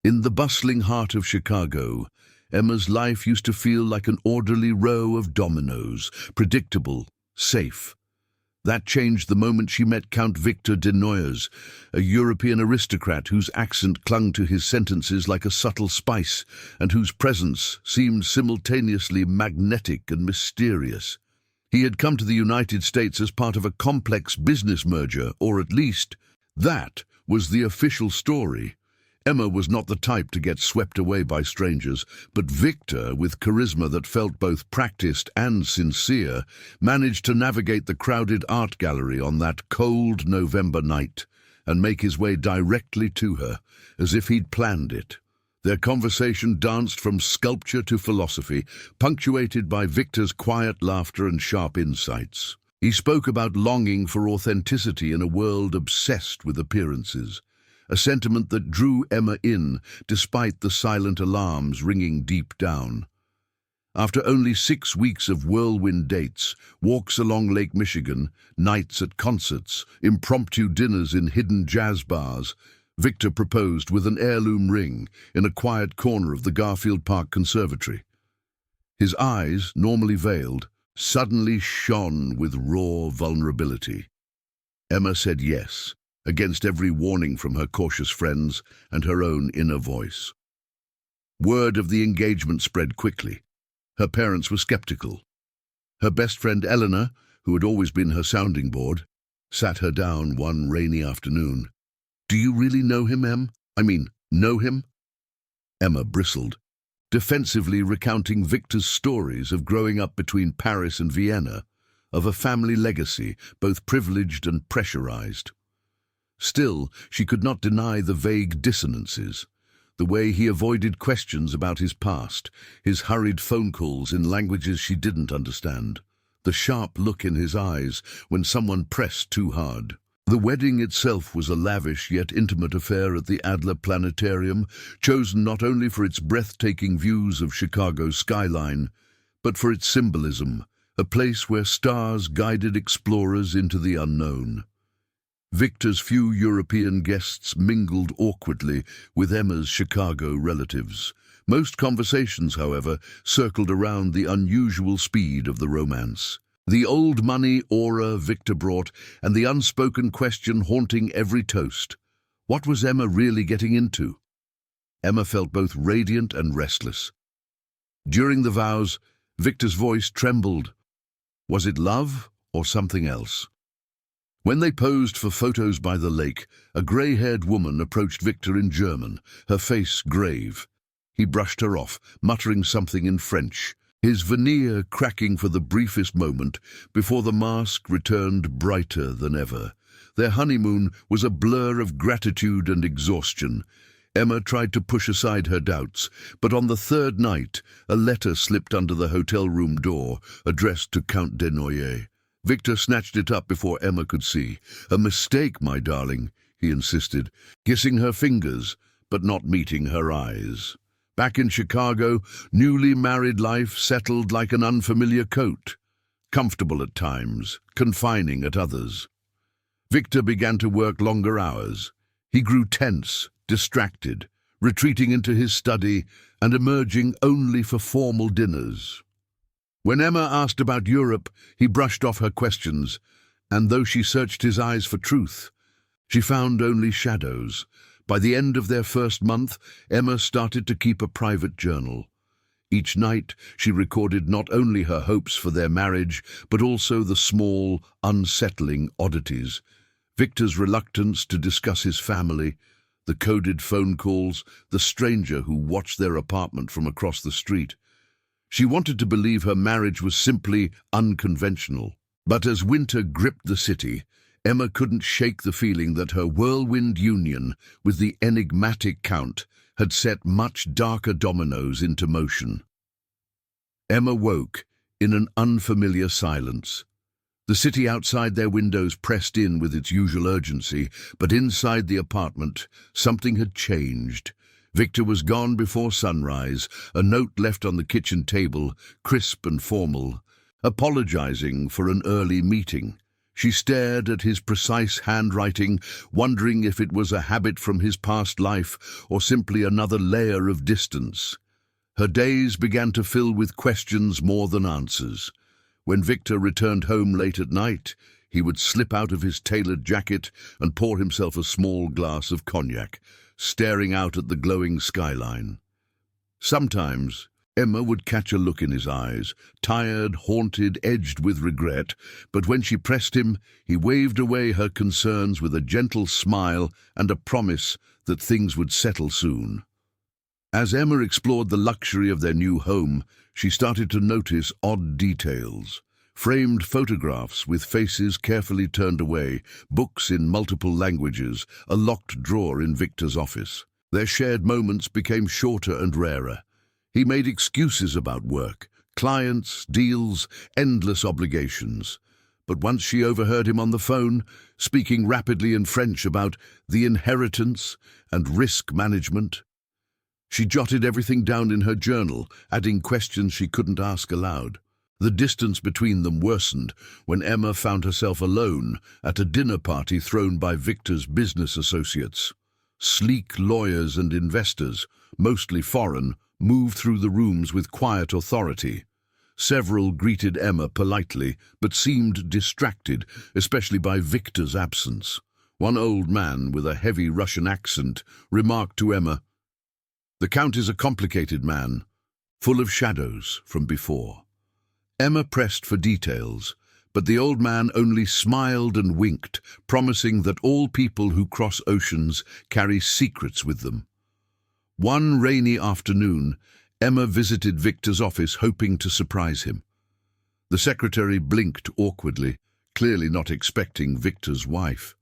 In the bustling heart of Chicago, Emma's life used to feel like an orderly row of dominoes, predictable, safe. That changed the moment she met Count Victor de Noyers, a European aristocrat whose accent clung to his sentences like a subtle spice, and whose presence seemed simultaneously magnetic and mysterious. He had come to the United States as part of a complex business merger, or at least, that was the official story. Emma was not the type to get swept away by strangers, but Victor, with charisma that felt both practiced and sincere, managed to navigate the crowded art gallery on that cold November night and make his way directly to her, as if he'd planned it. Their conversation danced from sculpture to philosophy, punctuated by Victor's quiet laughter and sharp insights. He spoke about longing for authenticity in a world obsessed with appearances, a sentiment that drew Emma in despite the silent alarms ringing deep down. After only 6 weeks of whirlwind dates, walks along Lake Michigan, nights at concerts, impromptu dinners in hidden jazz bars, Victor proposed with an heirloom ring in a quiet corner of the Garfield Park Conservatory. His eyes, normally veiled, suddenly shone with raw vulnerability. Emma said yes, against every warning from her cautious friends and her own inner voice. Word of the engagement spread quickly. Her parents were skeptical. Her best friend Eleanor, who had always been her sounding board, sat her down one rainy afternoon. "Do you really know him, Em? Know him?" Emma bristled, defensively recounting Victor's stories of growing up between Paris and Vienna, of a family legacy, both privileged and pressurized. Still, she could not deny the vague dissonances, the way he avoided questions about his past, his hurried phone calls in languages she didn't understand, the sharp look in his eyes when someone pressed too hard. The wedding itself was a lavish yet intimate affair at the Adler Planetarium, chosen not only for its breathtaking views of Chicago's skyline, but for its symbolism, a place where stars guided explorers into the unknown. Victor's few European guests mingled awkwardly with Emma's Chicago relatives. Most conversations, however, circled around the unusual speed of the romance. The old money aura Victor brought, and the unspoken question haunting every toast. What was Emma really getting into? Emma felt both radiant and restless. During the vows, Victor's voice trembled. Was it love or something else? When they posed for photos by the lake, a grey-haired woman approached Victor in German, her face grave. He brushed her off, muttering something in French, his veneer cracking for the briefest moment before the mask returned brighter than ever. Their honeymoon was a blur of gratitude and exhaustion. Emma tried to push aside her doubts, but on the third night, a letter slipped under the hotel room door, addressed to Count de Noyers. Victor snatched it up before Emma could see. "A mistake, my darling," he insisted, kissing her fingers, but not meeting her eyes. Back in Chicago, newly married life settled like an unfamiliar coat, comfortable at times, confining at others. Victor began to work longer hours. He grew tense, distracted, retreating into his study and emerging only for formal dinners. When Emma asked about Europe, he brushed off her questions, and though she searched his eyes for truth, she found only shadows. By the end of their first month, Emma started to keep a private journal. Each night, she recorded not only her hopes for their marriage, but also the small, unsettling oddities. Victor's reluctance to discuss his family, the coded phone calls, the stranger who watched their apartment from across the street. She wanted to believe her marriage was simply unconventional. But as winter gripped the city, Emma couldn't shake the feeling that her whirlwind union with the enigmatic Count had set much darker dominoes into motion. Emma woke in an unfamiliar silence. The city outside their windows pressed in with its usual urgency, but inside the apartment, something had changed. Victor was gone before sunrise, a note left on the kitchen table, crisp and formal, apologizing for an early meeting. She stared at his precise handwriting, wondering if it was a habit from his past life or simply another layer of distance. Her days began to fill with questions more than answers. When Victor returned home late at night, he would slip out of his tailored jacket and pour himself a small glass of cognac, staring out at the glowing skyline. Sometimes Emma would catch a look in his eyes, tired, haunted, edged with regret, but when she pressed him, he waved away her concerns with a gentle smile and a promise that things would settle soon. As Emma explored the luxury of their new home, she started to notice odd details. Framed photographs with faces carefully turned away, books in multiple languages, a locked drawer in Victor's office. Their shared moments became shorter and rarer. He made excuses about work, clients, deals, endless obligations. But once she overheard him on the phone, speaking rapidly in French about the inheritance and risk management, she jotted everything down in her journal, adding questions she couldn't ask aloud. The distance between them worsened when Emma found herself alone at a dinner party thrown by Victor's business associates. Sleek lawyers and investors, mostly foreign, moved through the rooms with quiet authority. Several greeted Emma politely, but seemed distracted, especially by Victor's absence. One old man with a heavy Russian accent remarked to Emma, "The Count is a complicated man, full of shadows from before." Emma pressed for details, but the old man only smiled and winked, promising that all people who cross oceans carry secrets with them. One rainy afternoon, Emma visited Victor's office hoping to surprise him. The secretary blinked awkwardly, clearly not expecting Victor's wife.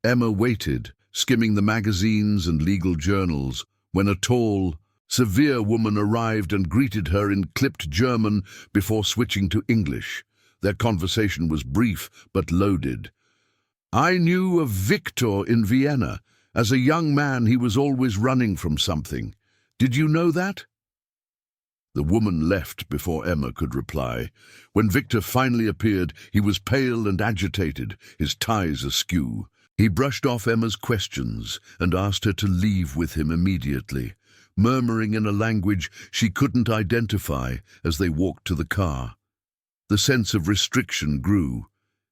Emma waited, skimming the magazines and legal journals, when a tall, severe woman arrived and greeted her in clipped German before switching to English. Their conversation was brief but loaded. "I knew of Victor in Vienna. As a young man, he was always running from something. Did you know that?" The woman left before Emma could reply. When Victor finally appeared, he was pale and agitated, his ties askew. He brushed off Emma's questions and asked her to leave with him immediately, murmuring in a language she couldn't identify as they walked to the car. The sense of restriction grew.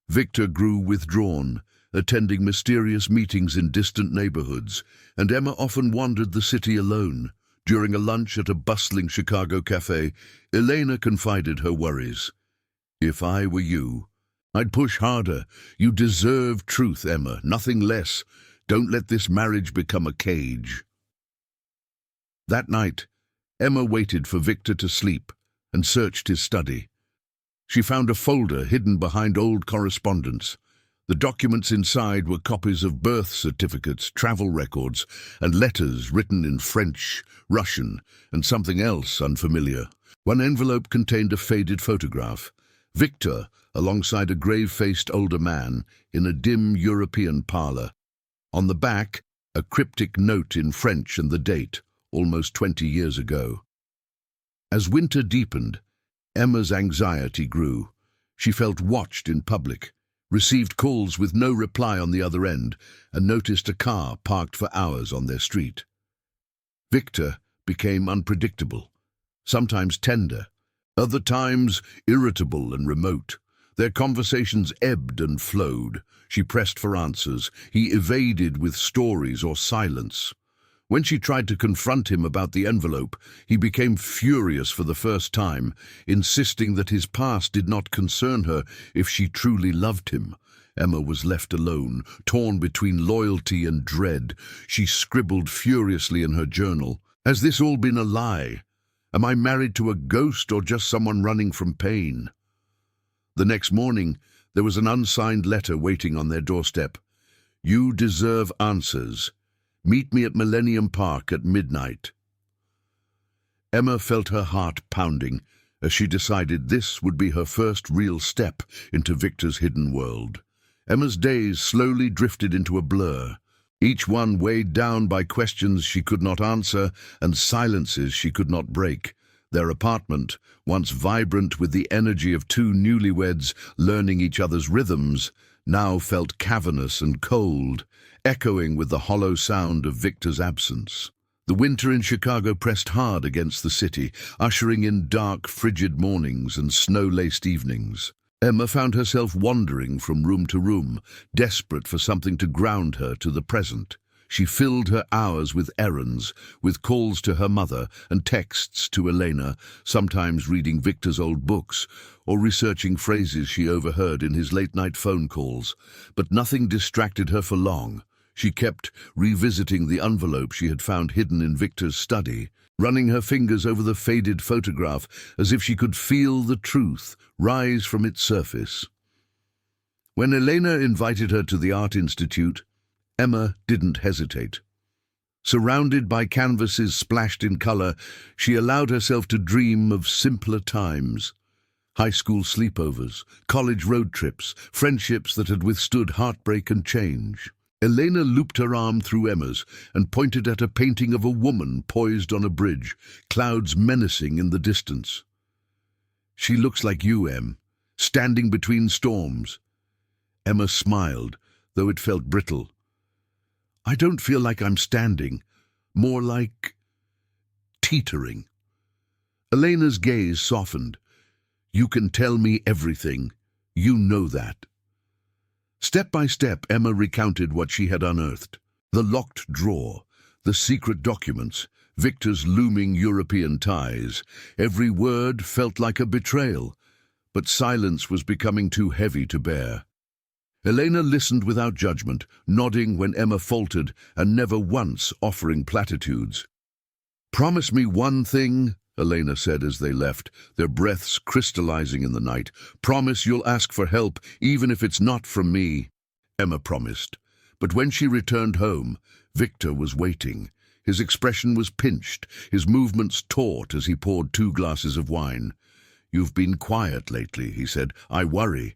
Victor grew withdrawn, attending mysterious meetings in distant neighborhoods, and Emma often wandered the city alone. During a lunch at a bustling Chicago cafe, Elena confided her worries. "If I were you, I'd push harder. You deserve truth, Emma, nothing less. Don't let this marriage become a cage." That night, Emma waited for Victor to sleep and searched his study. She found a folder hidden behind old correspondence. The documents inside were copies of birth certificates, travel records, and letters written in French, Russian, and something else unfamiliar. One envelope contained a faded photograph. Victor, alongside a grave-faced older man, in a dim European parlor. On the back, a cryptic note in French and the date, almost 20 years ago. As winter deepened, Emma's anxiety grew. She felt watched in public, received calls with no reply on the other end, and noticed a car parked for hours on their street. Victor became unpredictable, sometimes tender, other times irritable and remote. Their conversations ebbed and flowed. She pressed for answers. He evaded with stories or silence. When she tried to confront him about the envelope, he became furious for the first time, insisting that his past did not concern her if she truly loved him. Emma was left alone, torn between loyalty and dread. She scribbled furiously in her journal, "Has this all been a lie? Am I married to a ghost or just someone running from pain?" The next morning, there was an unsigned letter waiting on their doorstep. "You deserve answers. Meet me at Millennium Park at midnight." Emma felt her heart pounding as she decided this would be her first real step into Victor's hidden world. Emma's days slowly drifted into a blur, each one weighed down by questions she could not answer and silences she could not break. Their apartment, once vibrant with the energy of two newlyweds learning each other's rhythms, now felt cavernous and cold, echoing with the hollow sound of Victor's absence. The winter in Chicago pressed hard against the city, ushering in dark, frigid mornings and snow-laced evenings. Emma found herself wandering from room to room, desperate for something to ground her to the present. She filled her hours with errands, with calls to her mother and texts to Elena, sometimes reading Victor's old books or researching phrases she overheard in his late-night phone calls. But nothing distracted her for long. She kept revisiting the envelope she had found hidden in Victor's study, running her fingers over the faded photograph as if she could feel the truth rise from its surface. When Elena invited her to the Art Institute, Emma didn't hesitate. Surrounded by canvases splashed in color, she allowed herself to dream of simpler times. High school sleepovers, college road trips, friendships that had withstood heartbreak and change. Elena looped her arm through Emma's and pointed at a painting of a woman poised on a bridge, clouds menacing in the distance. "She looks like you, Em, standing between storms." Emma smiled, though it felt brittle. "I don't feel like I'm standing, more like teetering." Elena's gaze softened. "You can tell me everything. You know that." Step by step, Emma recounted what she had unearthed. The locked drawer, the secret documents, Victor's looming European ties. Every word felt like a betrayal, but silence was becoming too heavy to bear. Elena listened without judgment, nodding when Emma faltered and never once offering platitudes. "Promise me one thing," Elena said as they left, their breaths crystallizing in the night. "Promise you'll ask for help, even if it's not from me." Emma promised. But when she returned home, Victor was waiting. His expression was pinched, his movements taut as he poured 2 glasses of wine. "You've been quiet lately," he said. "I worry."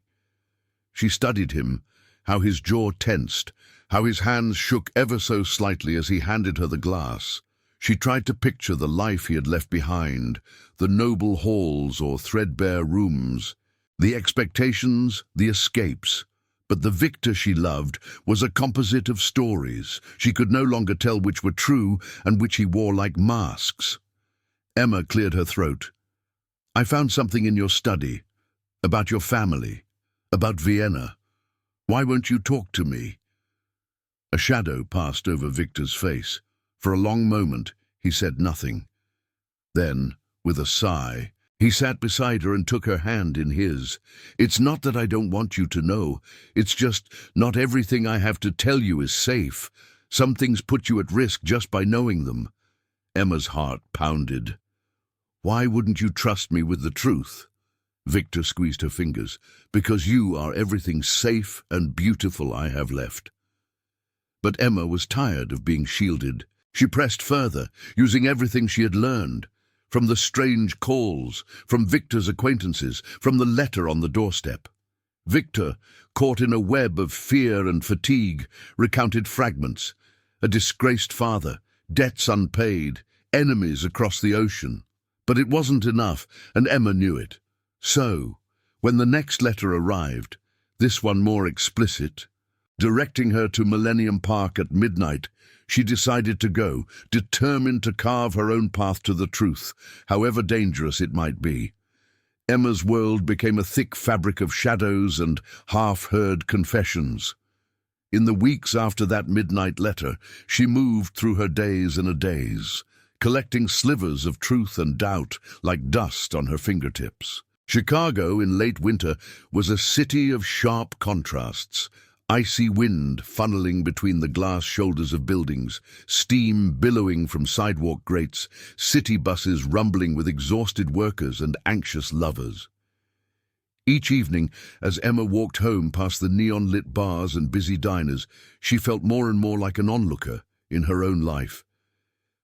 She studied him, how his jaw tensed, how his hands shook ever so slightly as he handed her the glass. She tried to picture the life he had left behind, the noble halls or threadbare rooms, the expectations, the escapes. But the Victor she loved was a composite of stories. She could no longer tell which were true and which he wore like masks. Emma cleared her throat. "I found something in your study, about your family, about Vienna. Why won't you talk to me?" A shadow passed over Victor's face. For a long moment, he said nothing. Then, with a sigh, he sat beside her and took her hand in his. "It's not that I don't want you to know. It's just not everything I have to tell you is safe. Some things put you at risk just by knowing them." Emma's heart pounded. "Why wouldn't you trust me with the truth?" Victor squeezed her fingers. "Because you are everything safe and beautiful I have left." But Emma was tired of being shielded. She pressed further, using everything she had learned, from the strange calls, from Victor's acquaintances, from the letter on the doorstep. Victor, caught in a web of fear and fatigue, recounted fragments: a disgraced father, debts unpaid, enemies across the ocean. But it wasn't enough, and Emma knew it. So, when the next letter arrived, this one more explicit, directing her to Millennium Park at midnight, she decided to go, determined to carve her own path to the truth, however dangerous it might be. Emma's world became a thick fabric of shadows and half-heard confessions. In the weeks after that midnight letter, she moved through her days and a daze, collecting slivers of truth and doubt like dust on her fingertips. Chicago in late winter was a city of sharp contrasts. Icy wind funneling between the glass shoulders of buildings, steam billowing from sidewalk grates, city buses rumbling with exhausted workers and anxious lovers. Each evening, as Emma walked home past the neon-lit bars and busy diners, she felt more and more like an onlooker in her own life.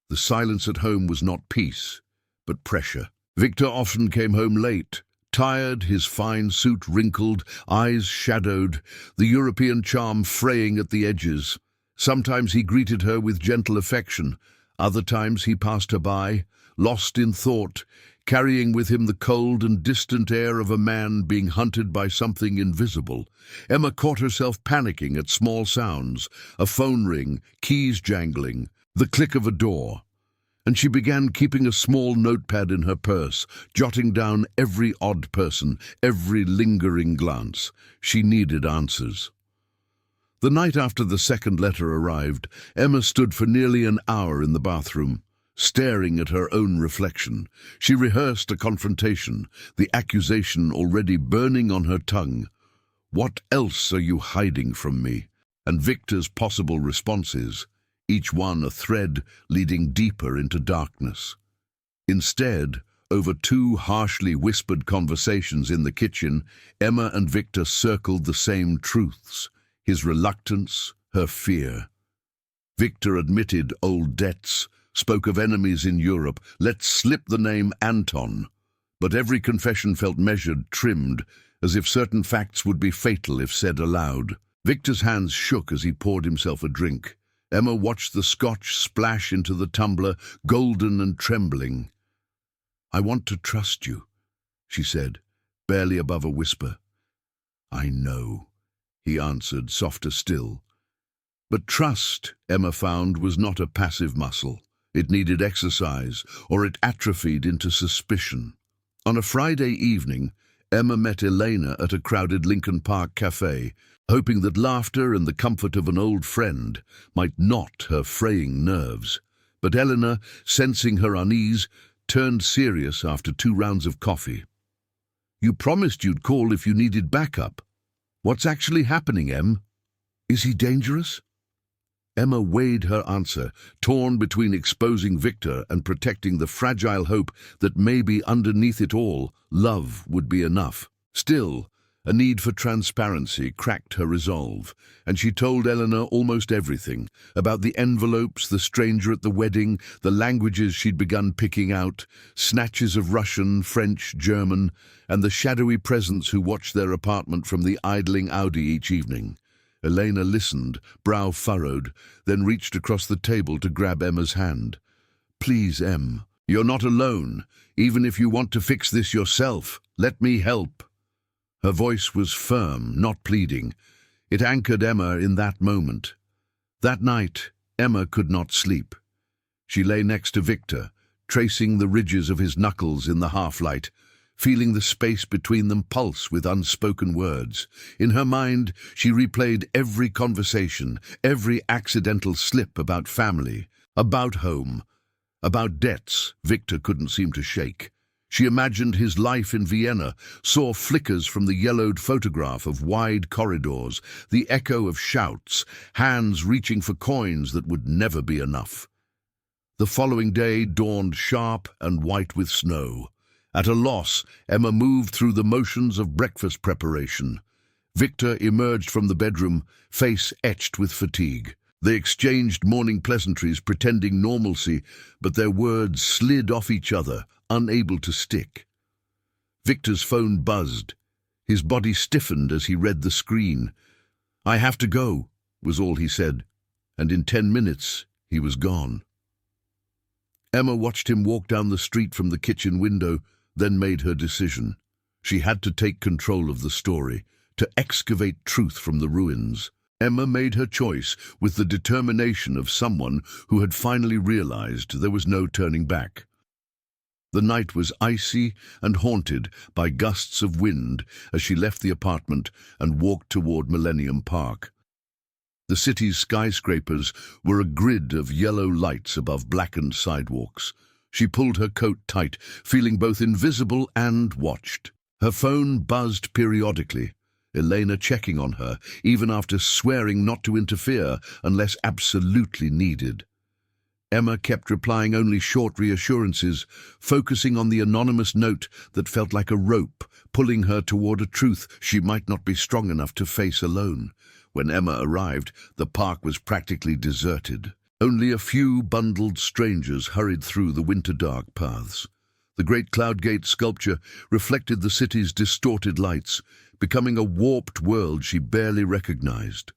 The silence at home was not peace, but pressure. Victor often came home late, tired, his fine suit wrinkled, eyes shadowed, the European charm fraying at the edges. Sometimes he greeted her with gentle affection, Other times he passed her by, lost in thought, carrying with him the cold and distant air of a man being hunted by something invisible. Emma caught herself panicking at small sounds, a phone ring, keys jangling, the click of a door. And she began keeping a small notepad in her purse, jotting down every odd person, every lingering glance. She needed answers. The night after the second letter arrived, Emma stood for nearly an hour in the bathroom, staring at her own reflection. She rehearsed a confrontation, the accusation already burning on her tongue. "What else are you hiding from me?" And Victor's possible responses, each one a thread leading deeper into darkness. Instead, over two harshly whispered conversations in the kitchen, Emma and Victor circled the same truths, his reluctance, her fear. Victor admitted old debts, spoke of enemies in Europe, let slip the name Anton. But every confession felt measured, trimmed, as if certain facts would be fatal if said aloud. Victor's hands shook as he poured himself a drink. Emma watched the scotch splash into the tumbler, golden and trembling. "I want to trust you," she said, barely above a whisper. "I know," he answered, softer still. But trust, Emma found, was not a passive muscle. It needed exercise, or it atrophied into suspicion. On a Friday evening, Emma met Elena at a crowded Lincoln Park cafe, hoping that laughter and the comfort of an old friend might knot her fraying nerves. But Elena, sensing her unease, turned serious after 2 rounds of coffee. "You promised you'd call if you needed backup. What's actually happening, Em? Is he dangerous?" Emma weighed her answer, torn between exposing Victor and protecting the fragile hope that maybe underneath it all, love would be enough. Still, a need for transparency cracked her resolve, and she told Eleanor almost everything, about the envelopes, the stranger at the wedding, the languages she'd begun picking out, snatches of Russian, French, German, and the shadowy presence who watched their apartment from the idling Audi each evening. Elena listened, brow furrowed, then reached across the table to grab Emma's hand. "Please, Em, you're not alone. Even if you want to fix this yourself, let me help." Her voice was firm, not pleading. It anchored Emma in that moment. That night, Emma could not sleep. She lay next to Victor, tracing the ridges of his knuckles in the half-light, feeling the space between them pulse with unspoken words. In her mind, she replayed every conversation, every accidental slip about family, about home, about debts Victor couldn't seem to shake. She imagined his life in Vienna, saw flickers from the yellowed photograph of wide corridors, the echo of shouts, hands reaching for coins that would never be enough. The following day dawned sharp and white with snow. At a loss, Emma moved through the motions of breakfast preparation. Victor emerged from the bedroom, face etched with fatigue. They exchanged morning pleasantries, pretending normalcy, but their words slid off each other, unable to stick. Victor's phone buzzed. His body stiffened as he read the screen. "I have to go," was all he said, and in 10 minutes he was gone. Emma watched him walk down the street from the kitchen window, then made her decision. She had to take control of the story, to excavate truth from the ruins. Emma made her choice with the determination of someone who had finally realized there was no turning back. The night was icy and haunted by gusts of wind as she left the apartment and walked toward Millennium Park. The city's skyscrapers were a grid of yellow lights above blackened sidewalks. She pulled her coat tight, feeling both invisible and watched. Her phone buzzed periodically, Elena checking on her, even after swearing not to interfere unless absolutely needed. Emma kept replying only short reassurances, focusing on the anonymous note that felt like a rope, pulling her toward a truth she might not be strong enough to face alone. When Emma arrived, the park was practically deserted. Only a few bundled strangers hurried through the winter-dark paths. The great Cloudgate sculpture reflected the city's distorted lights, becoming a warped world she barely recognized.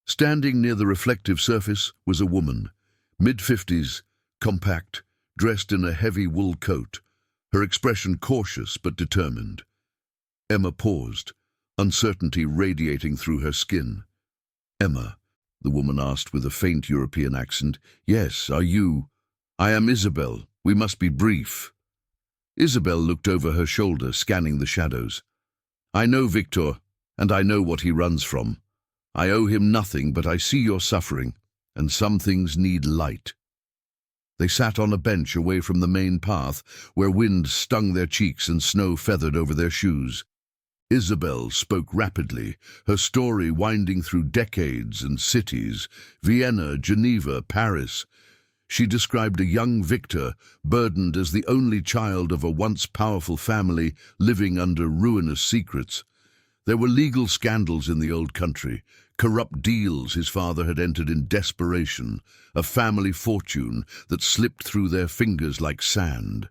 Standing near the reflective surface was a woman, mid-50s, compact, dressed in a heavy wool coat, her expression cautious but determined. Emma paused, uncertainty radiating through her skin. "Emma," the woman asked with a faint European accent. "Yes, are you—" "I am Isabel. We must be brief." Isabel looked over her shoulder, scanning the shadows. "I know Victor, and I know what he runs from. I owe him nothing, but I see your suffering, and some things need light." They sat on a bench away from the main path, where wind stung their cheeks and snow feathered over their shoes. Isabel spoke rapidly, her story winding through decades and cities, Vienna, Geneva, Paris. She described a young Victor, burdened as the only child of a once powerful family living under ruinous secrets. There were legal scandals in the old country, corrupt deals his father had entered in desperation, a family fortune that slipped through their fingers like sand.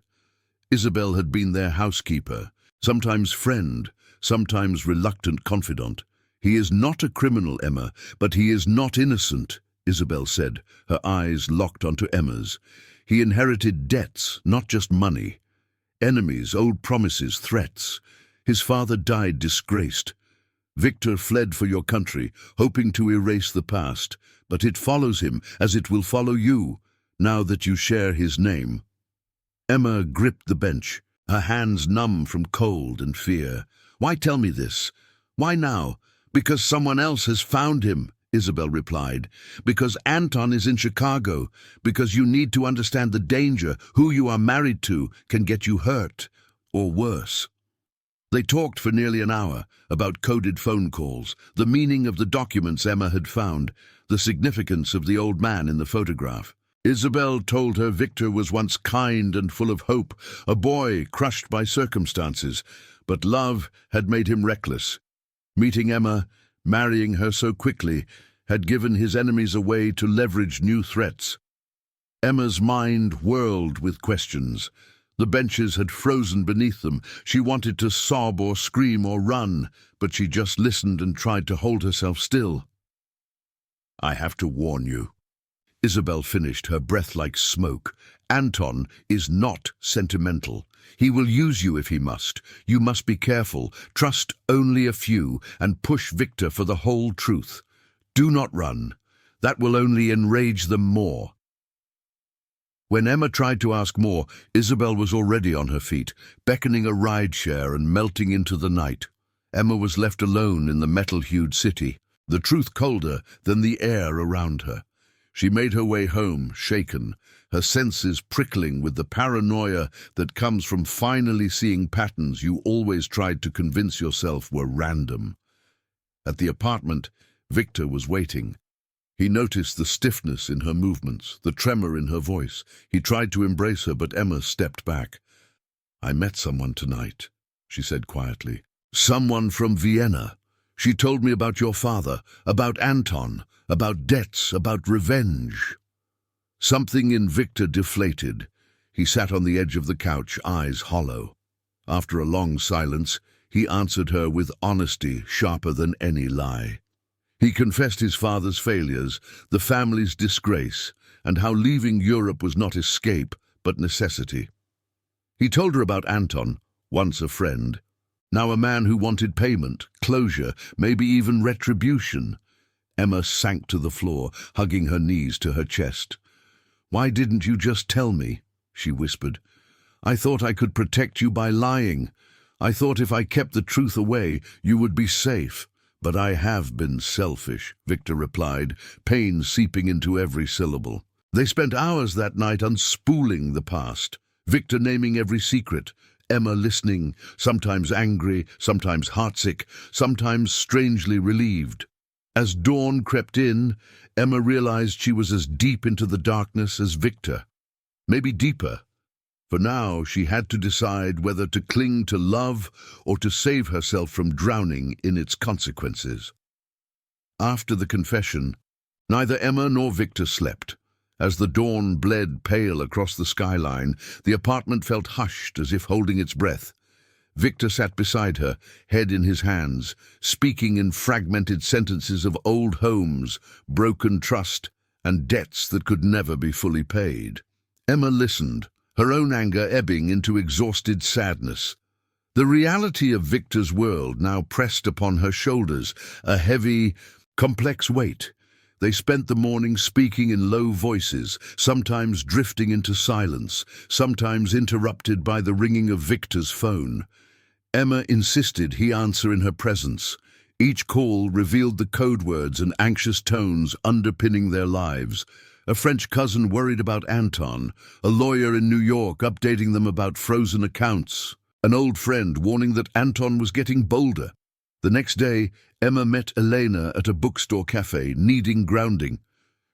Isabel had been their housekeeper, sometimes friend, sometimes reluctant confidant. "He is not a criminal, Emma, but he is not innocent," Isabel said, her eyes locked onto Emma's. "He inherited debts, not just money. Enemies, old promises, threats. His father died disgraced. Victor fled for your country, hoping to erase the past, but it follows him as it will follow you, now that you share his name." Emma gripped the bench, her hands numb from cold and fear. "Why tell me this? Why now?" "Because someone else has found him," Isabel replied. "Because Anton is in Chicago. Because you need to understand the danger. Who you are married to can get you hurt, or worse." They talked for nearly an hour about coded phone calls, the meaning of the documents Emma had found, the significance of the old man in the photograph. Isabel told her Victor was once kind and full of hope, a boy crushed by circumstances, but love had made him reckless. Meeting Emma, marrying her so quickly, had given his enemies a way to leverage new threats. Emma's mind whirled with questions. The benches had frozen beneath them. She wanted to sob or scream or run, but she just listened and tried to hold herself still. "I have to warn you," Isabel finished, her breath like smoke. "Anton is not sentimental. He will use you if he must. You must be careful, trust only a few, and push Victor for the whole truth. Do not run. That will only enrage them more." When Emma tried to ask more, Isabel was already on her feet, beckoning a rideshare and melting into the night. Emma was left alone in the metal-hued city, the truth colder than the air around her. She made her way home, shaken, her senses prickling with the paranoia that comes from finally seeing patterns you always tried to convince yourself were random. At the apartment, Victor was waiting. He noticed the stiffness in her movements, the tremor in her voice. He tried to embrace her, but Emma stepped back. "I met someone tonight," she said quietly. "Someone from Vienna. She told me about your father, about Anton, about debts, about revenge." Something in Victor deflated. He sat on the edge of the couch, eyes hollow. After a long silence, he answered her with honesty sharper than any lie. He confessed his father's failures, the family's disgrace, and how leaving Europe was not escape, but necessity. He told her about Anton, once a friend, now a man who wanted payment, closure, maybe even retribution. Emma sank to the floor, hugging her knees to her chest. "Why didn't you just tell me?" she whispered. "I thought I could protect you by lying. I thought if I kept the truth away, you would be safe. But I have been selfish," Victor replied, pain seeping into every syllable. They spent hours that night unspooling the past, Victor naming every secret, Emma listening, sometimes angry, sometimes heartsick, sometimes strangely relieved. As dawn crept in, Emma realized she was as deep into the darkness as Victor. Maybe deeper. For now she had to decide whether to cling to love or to save herself from drowning in its consequences. After the confession, neither Emma nor Victor slept. As the dawn bled pale across the skyline, the apartment felt hushed as if holding its breath. Victor sat beside her, head in his hands, speaking in fragmented sentences of old homes, broken trust, and debts that could never be fully paid. Emma listened, her own anger ebbing into exhausted sadness. The reality of Victor's world now pressed upon her shoulders, a heavy, complex weight. They spent the morning speaking in low voices, sometimes drifting into silence, sometimes interrupted by the ringing of Victor's phone. Emma insisted he answer in her presence. Each call revealed the code words and anxious tones underpinning their lives. A French cousin worried about Anton, a lawyer in New York updating them about frozen accounts, an old friend warning that Anton was getting bolder. The next day, Emma met Elena at a bookstore cafe, needing grounding.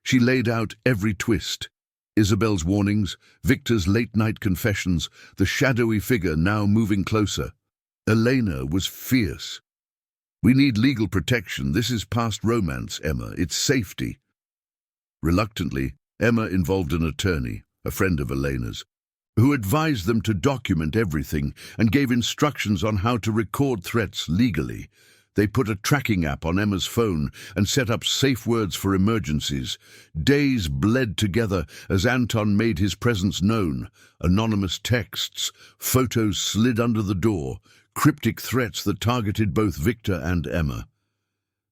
She laid out every twist. Isabel's warnings, Victor's late-night confessions, the shadowy figure now moving closer. Elena was fierce. "We need legal protection. This is past romance, Emma. It's safety." Reluctantly, Emma involved an attorney, a friend of Elena's, who advised them to document everything and gave instructions on how to record threats legally. They put a tracking app on Emma's phone and set up safe words for emergencies. Days bled together as Anton made his presence known. Anonymous texts, photos slid under the door, cryptic threats that targeted both Victor and Emma.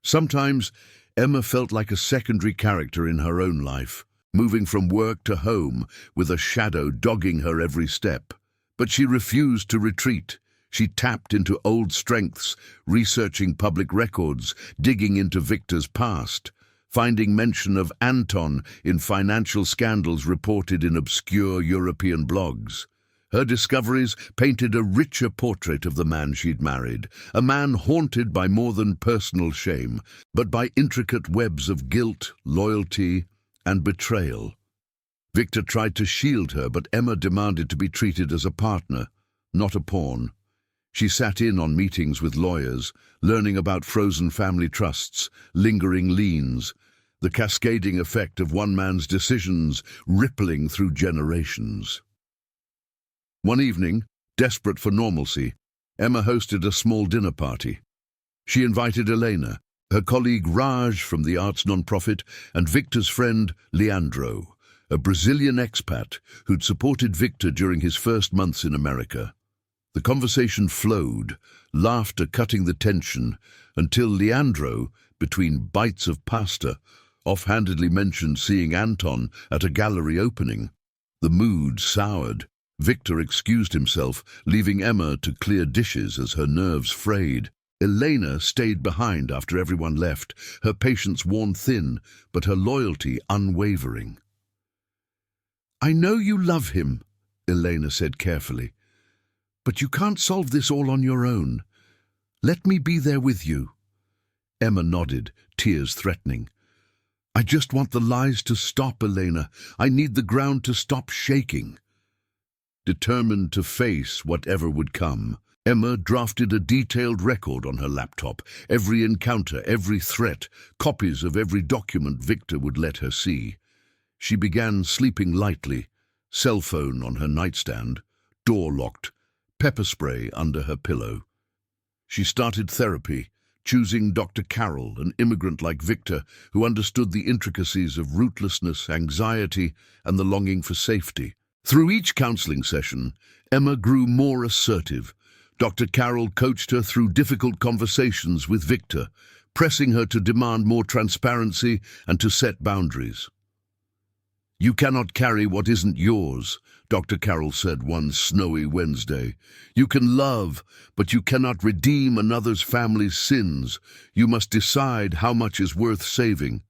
Sometimes, Emma felt like a secondary character in her own life, moving from work to home with a shadow dogging her every step. But she refused to retreat. She tapped into old strengths, researching public records, digging into Victor's past, finding mention of Anton in financial scandals reported in obscure European blogs. Her discoveries painted a richer portrait of the man she'd married, a man haunted by more than personal shame, but by intricate webs of guilt, loyalty, and betrayal. Victor tried to shield her, but Emma demanded to be treated as a partner, not a pawn. She sat in on meetings with lawyers, learning about frozen family trusts, lingering liens, the cascading effect of one man's decisions rippling through generations. One evening, desperate for normalcy, Emma hosted a small dinner party. She invited Elena, her colleague Raj from the arts nonprofit, and Victor's friend Leandro, a Brazilian expat who'd supported Victor during his first months in America. The conversation flowed, laughter cutting the tension, until Leandro, between bites of pasta, offhandedly mentioned seeing Anton at a gallery opening. The mood soured. Victor excused himself, leaving Emma to clear dishes as her nerves frayed. Elena stayed behind after everyone left, her patience worn thin, but her loyalty unwavering. "I know you love him," Elena said carefully, "but you can't solve this all on your own. Let me be there with you." Emma nodded, tears threatening. "I just want the lies to stop, Elena. I need the ground to stop shaking." Determined to face whatever would come, Emma drafted a detailed record on her laptop, every encounter, every threat, copies of every document Victor would let her see. She began sleeping lightly, cell phone on her nightstand, door locked, pepper spray under her pillow. She started therapy, choosing Dr. Carroll, an immigrant like Victor, who understood the intricacies of rootlessness, anxiety, and the longing for safety. Through each counseling session, Emma grew more assertive. Dr. Carroll coached her through difficult conversations with Victor, pressing her to demand more transparency and to set boundaries. "You cannot carry what isn't yours," Dr. Carroll said one snowy Wednesday. "You can love, but you cannot redeem another's family's sins. You must decide how much is worth saving."